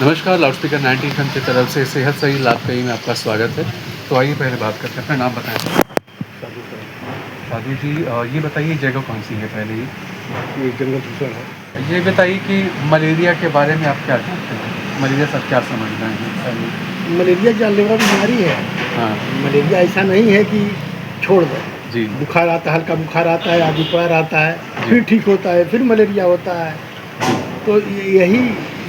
नमस्कार, loudspeaker 90 FM की तरफ से सेहत सही लाभ कई में आपका स्वागत है। तो आइए पहले बात करते हैं, अपना नाम बताएं। साधु जी, ये बताइए जगह कौन सी है पहले ये जंगल भूषण है। ये बताइए कि मलेरिया के बारे में आप क्या जानते हैं, मलेरिया सब क्या समझ रहे हैं? मलेरिया जानलेवा बीमारी है। हाँ मलेरिया ऐसा नहीं है कि छोड़ दो जी। बुखार आता है, हल्का बुखार आता है, आदि पैर आता है, जी। फिर ठीक होता है, फिर मलेरिया होता है। तो यही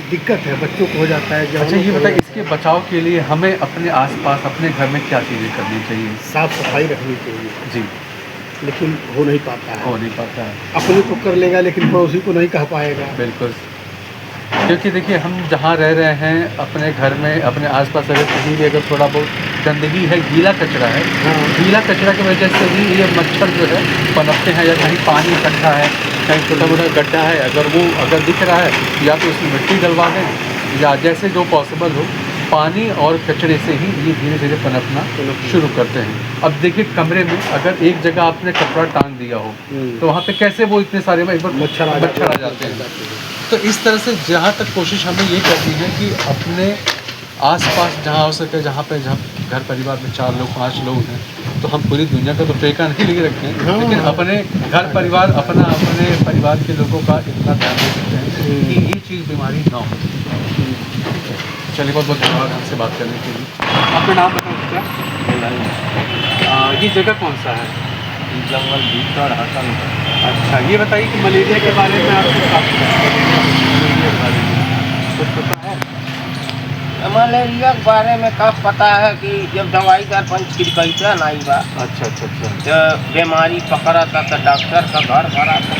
दिक्कत है, बच्चों को हो जाता है। अच्छा, ये बताइए इसके बचाव के लिए हमें अपने आसपास अपने घर में क्या चीज़ें करनी चाहिए? साफ सफाई रखनी चाहिए जी। लेकिन हो नहीं पाता है। हो नहीं पाता है। अपने तो कर लेगा लेकिन पड़ोसी को नहीं कह पाएगा। बिल्कुल, क्योंकि देखिए हम जहाँ रह रहे हैं अपने घर में, अपने आसपास अगर कहीं भी अगर थोड़ा बहुत गंदगी है, गीला कचरा है, गीला कचरा की वजह से भी ये मच्छर जो है पनपते हैं। या कहीं पानी इकट्ठा है, कहीं छोटा मोटा गड्ढा है, अगर दिख रहा है या तो उसमें मिट्टी डलवा दें या जैसे जो पॉसिबल हो, पानी और कचरे से ही ये धीरे धीरे पनपना शुरू करते हैं। अब देखिए कमरे में अगर एक जगह आपने कपड़ा टांग दिया हो तो वहाँ पे कैसे वो इतने सारे में एक बार मच्छर आ जाते हैं। तो इस तरह से जहाँ तक कोशिश हमें ये करनी है कि अपने आसपास जहाँ हो सके, जहाँ घर परिवार में 4 लोग 5 लोग हैं तो हम पूरी दुनिया का तो टेका नहीं लेके रखें, लेकिन अपने घर परिवार अपने परिवार के लोगों का इतना ध्यान रख सकते हैं कि ये चीज़ बीमारी ना हो। चलिए, बहुत बहुत धन्यवाद हमसे बात करने के लिए। आपका नाम बताओ क्या? ये जगह कौन सा है? जंगल भीतर हसन। अच्छा, ये बताइए कि मलेरिया के बारे में आपको कुछ पता है? मलेरिया के बारे में कब पता है कि जब दवाई का पंच खिड़कैता नहीं बा। अच्छा अच्छा अच्छा। जब बीमारी पकड़ा था तो डॉक्टर का घर भरा था।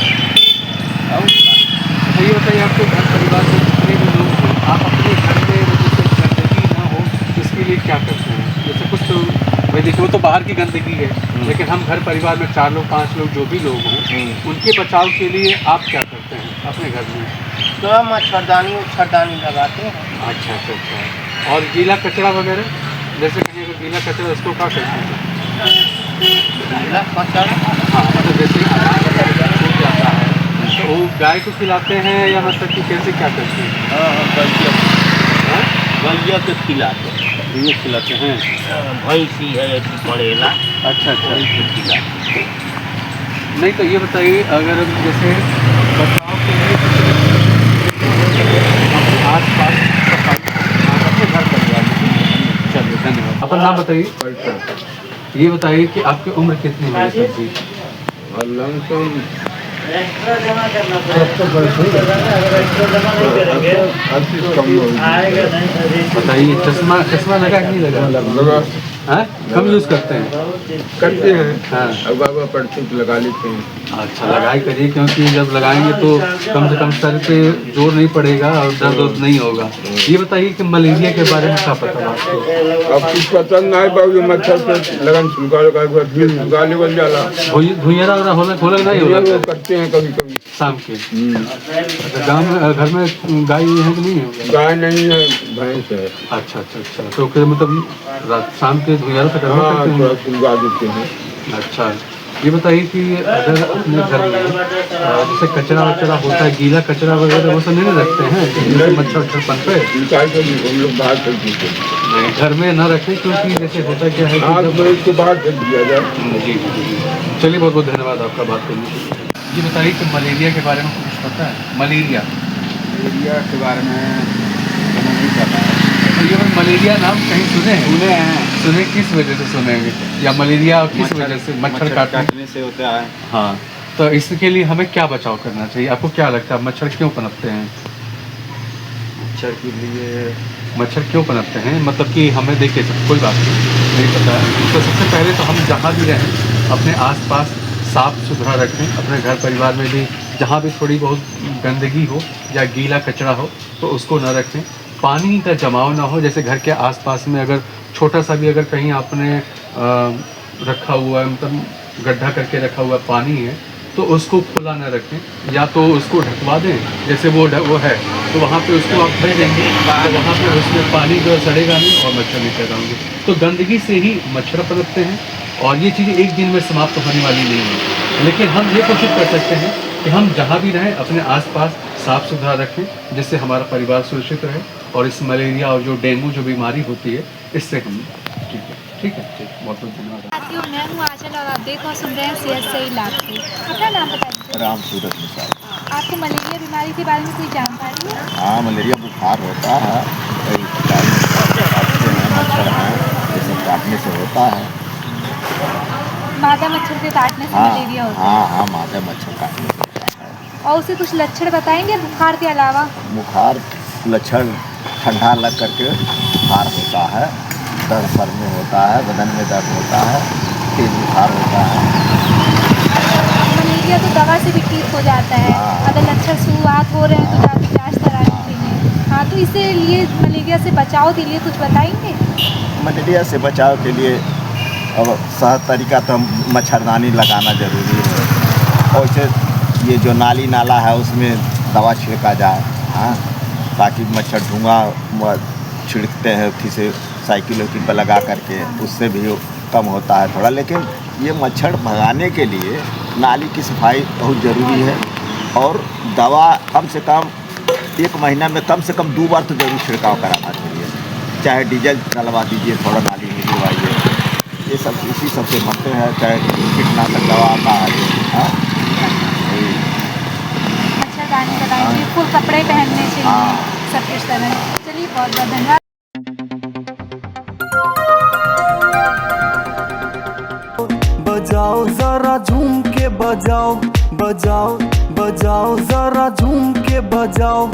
और ये बताइए आपके घर परिवार में जितने भी लोग हैं, आप अपने घर में जैसे गंदगी ना हो इसके लिए क्या करते हैं? जैसे कुछ तो भाई देखिए वो तो बाहर की गंदगी है, लेकिन हम घर परिवार में 4 लोग 5 लोग जो भी लोग हों उनके बचाव के लिए आप क्या करते हैं अपने घर में? तो मच्छरदानी लगाते हैं। अच्छा अच्छा अच्छा। और गीला कचरा वगैरह, जैसे कहीं अगर गीला कचरा उसको क्या करते हैं? गीला कचरा, हाँ, मतलब जैसे अनाज वगैरह छूट जाता है तो वो गाय को खिलाते हैं या मतलब कि कैसे क्या करते हैं? गैया के खिलाते हैं। ये खिलाते हैं। भैंसी है ऐसी पड़ेला। अच्छा अच्छा। खिलाते। नहीं तो ये बताइए अगर जैसे बचाव के लिए आस पास सफाई अपने घर परिवार में। चलिए धन्यवाद। अपना नाम बताइए। ये बताइए कि आपकी उम्र कितनी है सर जी? एक्स्ट्रा जमा करना पड़ेगा। बताइए, चश्मा लगा कि नहीं लगा? हाँ, कम यूज़ करते हैं। हाँ, अब बाबा पढ़ते लगा लेते हैं। अच्छा, लगाई करिए क्योंकि जब लगाएंगे तो कम से कम सर पे जोर नहीं पड़ेगा और दर्द नहीं होगा। ये बताइए कि मलेरिया के बारे में क्या पता आपको? अब कुछ पता नहीं बाबू, ये मच्छर से लगन लगा बन जाला। भुइयारा होला नहीं होला? करते हैं कभी कभी शाम के। अच्छा, गाँव में घर में गाय है कि नहीं है? गाय नहीं है, भैंस है। अच्छा अच्छा अच्छा। तो फिर मतलब शाम के भुइयारा तक करवा हाँ, सकते हैं? सुलगा देते हैं। अच्छा, ये बताइए कि अगर अपने घर में जैसे कचरा वचरा होता है, गीला कचरा वगैरह वो सब नहीं रखते हैं जैसे मच्छर पनपे? निकाल कर हम लोग बाहर कर देते हैं। नहीं, घर में ना रखें क्योंकि जैसे होता क्या है हाँ, कि तो इसको बाहर कर दिया जाए। जी। चलिए, बहुत बहुत धन्यवाद आपका बात करने के लिए। ये बताइए कि मलेरिया के बारे में कुछ पता है? मलेरिया के बारे में नहीं पता है। तो ये मलेरिया नाम कहीं सुने हैं? सुने किस वजह से सुनेंगे? या मलेरिया किस वजह से? मच्छर काटने से होता है। हाँ, तो इसके लिए हमें क्या बचाव करना चाहिए? आपको क्या लगता है मच्छर क्यों पनपते हैं? मच्छर क्यों पनपते हैं मतलब कि हमें देखिए कोई बात नहीं पता है तो सबसे पहले तो हम जहाँ भी रहें अपने आसपास साफ़ सुथरा रखें। अपने घर परिवार में भी जहाँ भी थोड़ी बहुत गंदगी हो या गीला कचरा हो तो उसको न रखें। पानी का जमाव ना हो, जैसे घर के आसपास में अगर छोटा सा भी अगर कहीं आपने रखा हुआ है, मतलब गड्ढा करके रखा हुआ पानी है तो उसको खुला न रखें, या तो उसको ढकवा दें जैसे वो है तो वहाँ पे उसको आप ढक देंगे तो वहाँ पे उसमें पानी जो सड़ेगा नहीं और मच्छर नहीं पैदा होंगे। तो गंदगी से ही मच्छर पनपते हैं और ये चीज़ें एक दिन में समाप्त होने वाली नहीं है। लेकिन हम ये कोशिश कर सकते हैं कि हम जहाँ भी रहें अपने आसपास साफ़ सुथरा रखें जिससे हमारा परिवार सुरक्षित रहे और इस मलेरिया और जो डेंगू जो बीमारी होती है इससे हम ठीक है बहुत बहुत धन्यवाद। मैं हूँ आंचल और आप देखो और सुन रहे हैं सेहत सही लाभ को। अपना नाम बताइए। राम सूरत मिसाल। आपको मलेरिया बीमारी के बारे में कोई जानकारी है? हाँ, मलेरिया बुखार होता है, कई काटते हैं, मच्छर हैं, ये सब काटने से होता है। मादा मच्छर के काटने से मलेरिया होता है? हाँ, मादा मच्छर काटने से होता है। और उसे कुछ लक्षण बताएंगे बुखार के अलावा? बुखार लक्षण ठंडा लग करके बुखार होता है, दर्द सर में होता है, बदन में दर्द होता है, तेज बुखार होता है। मलेरिया तो दवा से भी ठीक हो जाता है। अगर लक्षण शुरुआत हो रहे हैं तो जाके जाँच करा लेंगे। हाँ, तो इससे लिए मलेरिया से बचाव के लिए कुछ बताएंगे? मलेरिया से बचाव के लिए अब सहज तरीका तो मच्छरदानी लगाना ज़रूरी है, और इसे ये जो नाली नाला है उसमें दवा छिड़का जाए। हाँ, ताकि मच्छर धुआं छिड़कते हैं उसी से साइकिल पर लगा करके, उससे भी कम होता है थोड़ा। लेकिन ये मच्छर भगाने के लिए नाली की सफाई बहुत ज़रूरी है, और दवा कम से कम 1 महीना में कम से कम 2 बार तो ज़रूर छिड़काव कराना चाहिए। चाहे डीजल डलवा दीजिए, थोड़ा नाली में गिरवाइए, ये सब इसी सब से मरते हैं। चाहे कीटनाशक दवा आता है, हाँ, मच्छरदानी लगाएंगे, फुल कपड़े पहनने चाहिए, सब कुछ तरह। चलिए, बहुत बहुत धन्यवाद। बजाओ जरा झूम के बजाओ, बजाओ बजाओ जरा झूम के बजाओ।